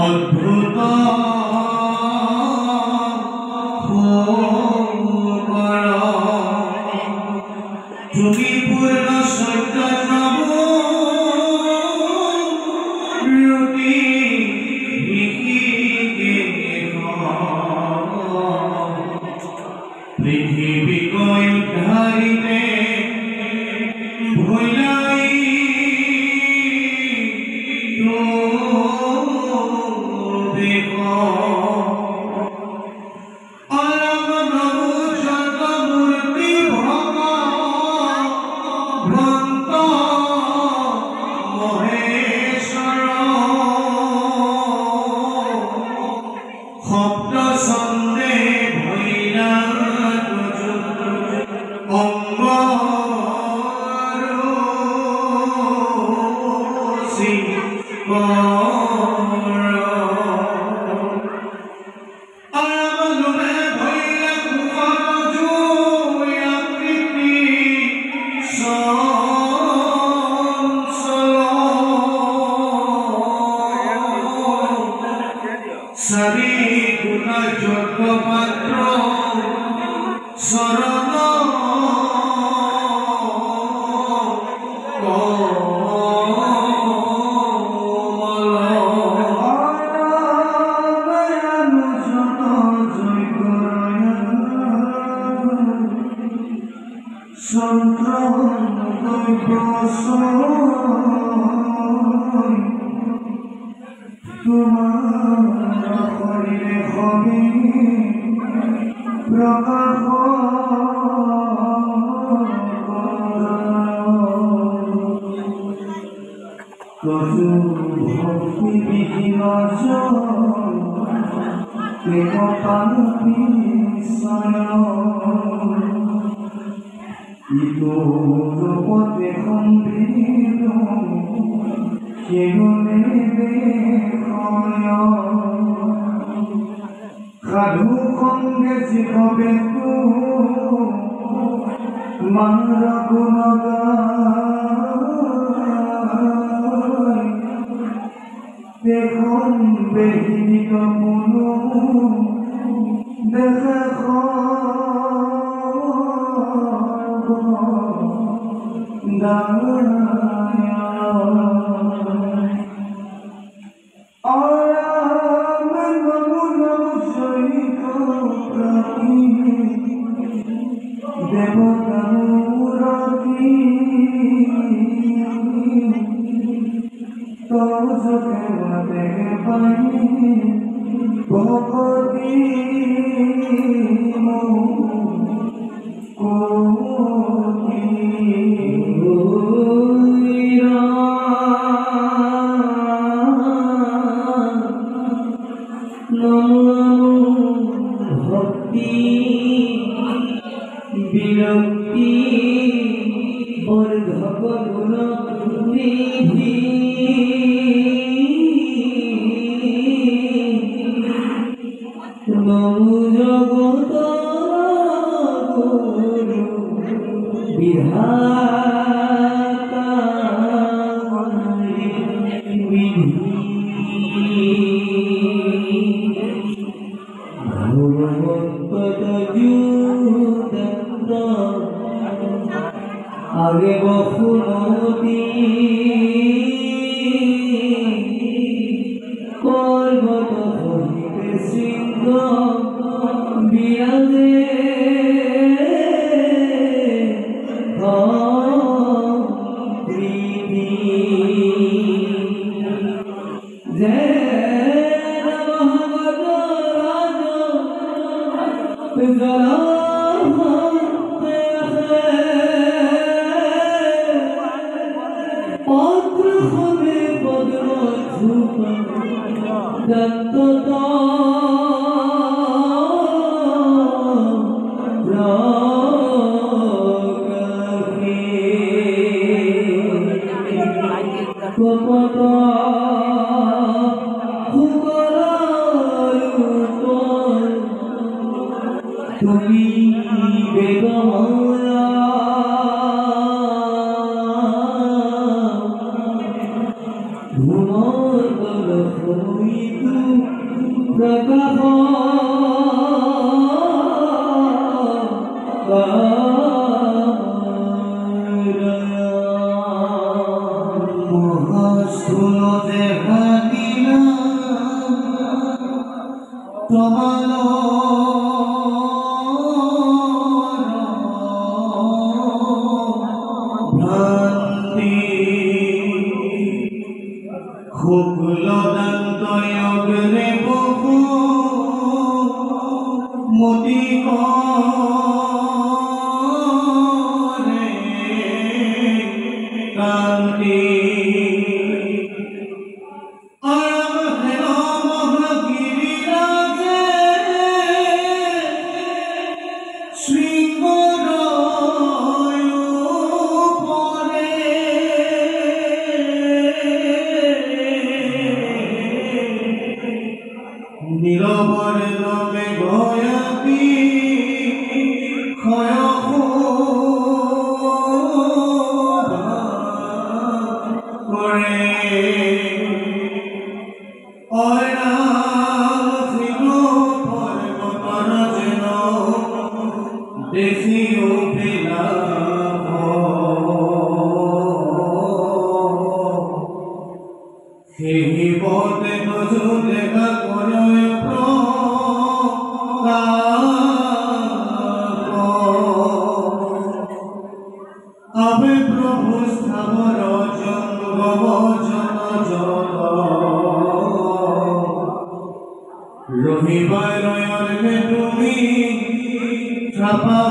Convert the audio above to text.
অদ্ভুত তুমি পূর্ণ সত্য পৃথিবী কই উদ্ধারিতে ভুলাই তো দেখো অলম নমো শত মূর্তি ভগবন্ত মহেশ্বর শব্দ ছন্দে ভৈলা সরি গুণ যোগ্য পাত্র শরণ সাধু সঙ্গে জীববে মানর গুণগায় দেখুন বেহিত মনো দেখে আগে বসুমতী পর্বত হইতে সিংহ বিরাজে Kota ভ্রমর কর হইতু প্রকাশ মহাস্থূল দেখা দিল তোমার ভ্রান্তি খুকল দন্তয়গ্রে বহু মতি করে কান্তি নীরবরে রবে গয়াপি ক্ষয় করে পর্বতর যেন দেখি উঠিলা সেই পথে নজর দেখা করে আবে প্রভু স্থাবর জঙ্গম জন জন রহিবার তুমি চাপা